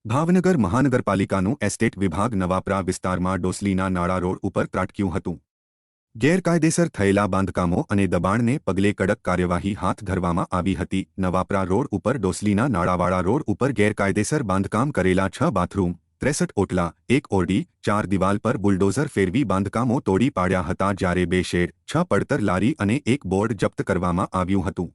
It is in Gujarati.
ભાવનગર મહાનગરપાલિકાનું એસ્ટેટ વિભાગ નવાપરા વિસ્તારમાં ડોસલીના નાળા રોડ ઉપર ત્રાટક્યું હતું। ગેરકાયદેસર થયેલા બાંધકામો અને દબાણને પગલે કડક કાર્યવાહી હાથ ધરવામાં આવી હતી। નવાપરા રોડ ઉપર ડોસલીના નાળાવાળા રોડ ઉપર ગેરકાયદેસર બાંધકામ કરેલા 6 બાથરૂમ, 63 ઓટલા, 1 ઓરડી, 4 દિવાલ પર બુલડોઝર ફેરવી બાંધકામો તોડી પાડ્યા હતા, જ્યારે 2 શેડ, 6 પડતર લારી અને 1 બોર્ડ જપ્ત કરવામાં આવ્યું હતું।